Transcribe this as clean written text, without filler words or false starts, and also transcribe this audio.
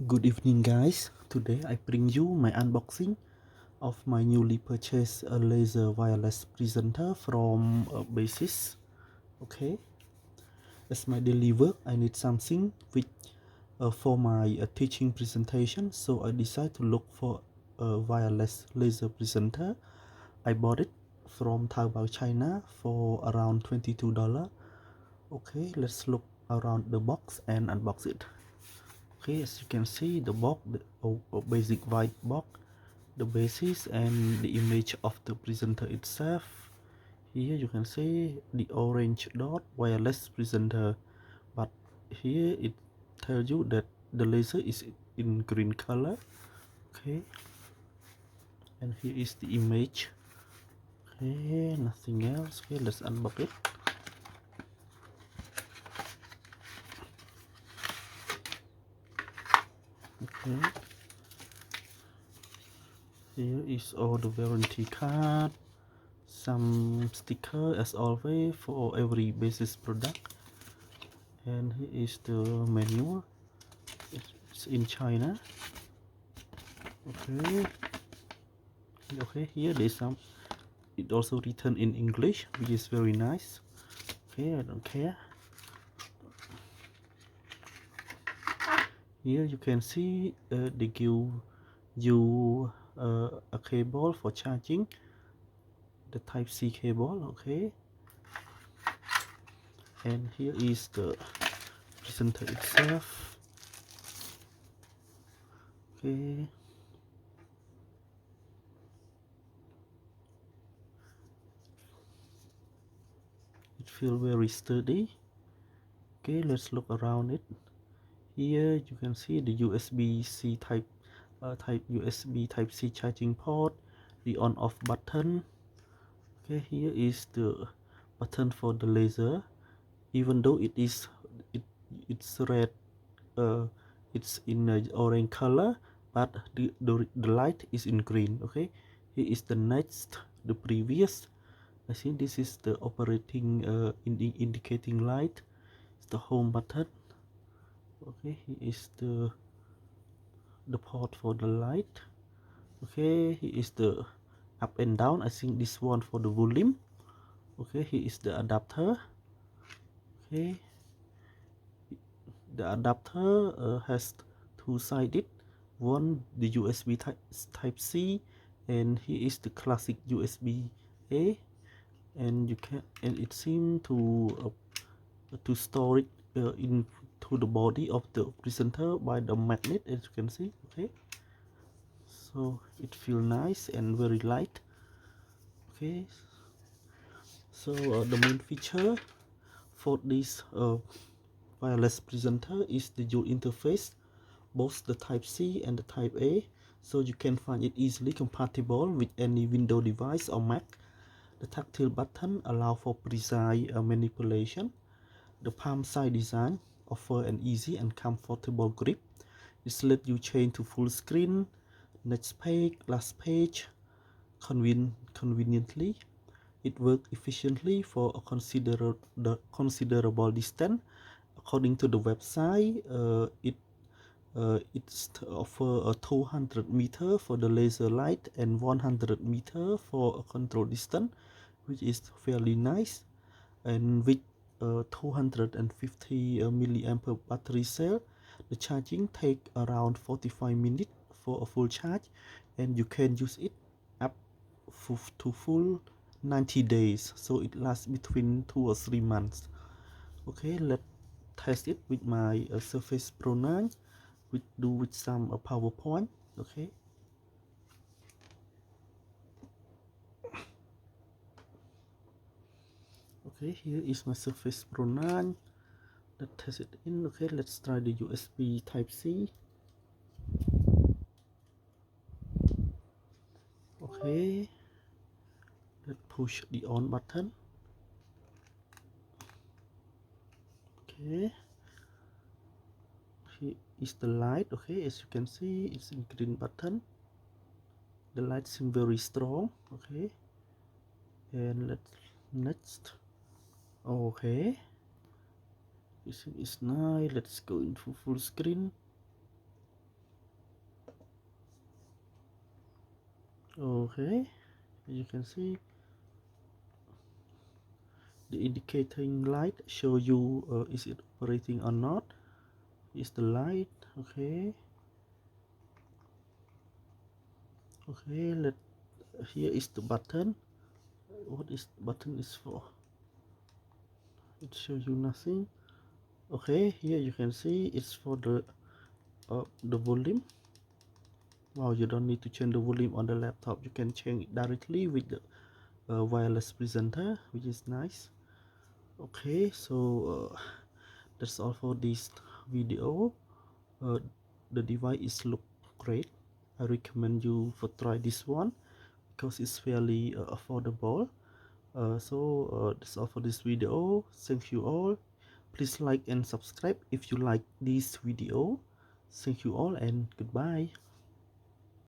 Good evening, guys. Today I bring you my unboxing of my newly purchased laser wireless presenter from Basis. Okay, as my daily work, I need something which for my teaching presentation, so I decided to look for a wireless laser presenter. I bought it from Taobao, China for around $22. Okay, let's look around the box and unbox it. Okay, as you can see, the box, the basic white box, the basis and the image of the presenter itself. Here you can see the orange dot wireless presenter, but here it tells you that the laser is in green color. Okay, and here is the image. Okay, nothing else. Okay, let's unbox it. Okay, here is all the warranty card, some sticker as always for every basis product, and here is the manual. It's in China. Okay, here there's some, it also written in English, which is very nice. Okay, I don't care. Here you can see they give you a cable for charging, the type C cable. Okay, and here is the presenter itself. Okay, it feels very sturdy. Okay, let's look around it. Here you can see the USB-C type USB type C charging port, the on off button. Okay, here is the button for the laser. Even though it is it's red, uh, it's in orange color, but the light is in green. Okay, here is the next, the previous. I think this is the operating indicating light. It's the home button. Okay, here is the port for the light. Okay, here is the up and down. I think this one for the volume. Okay, here is the adapter. Okay, the adapter has two-sided, one the USB type C, and here is the classic USB A, and you can, and it seems to store it into the body of the presenter by the magnet, as you can see. Okay, so it feels nice and very light. Okay, so the main feature for this wireless presenter is the dual interface, both the type C and the type A, so you can find it easily compatible with any Windows device or Mac. The tactile button allow for precise manipulation. The palm side design offer an easy and comfortable grip. It lets you change to full screen, next page, last page conveniently. It works efficiently for a considerable distance. According to the website, it's offer a 200 meter for the laser light and 100 meter for a control distance, which is fairly nice. And with 250 milliamp battery cell, the charging take around 45 minutes for a full charge, and you can use it up to full 90 days, so it lasts between 2 or 3 months. Okay, let's test it with my Surface Pro 9 with some PowerPoint. Okay, here is my Surface Pro 9. Let's test it in. Okay, let's try the USB type C. Okay, let's push the on button. Okay, here is the light. Okay, as you can see, it's in green button. The light seems very strong. Okay, and let's next. Okay, this is nice. Let's go into full screen. Okay, you can see the indicating light show you is it operating or not. Is the light okay? Okay, here is the button. What is button is for? It shows you nothing. Okay, here you can see it's for the volume. Wow, you don't need to change the volume on the laptop. You can change it directly with the wireless presenter, which is nice. Okay, so that's all for this video. uh, the device is look great. I recommend you for try this one because it's fairly affordable. That's all for this video. Thank you all. Please like and subscribe if you like this video. Thank you all and goodbye.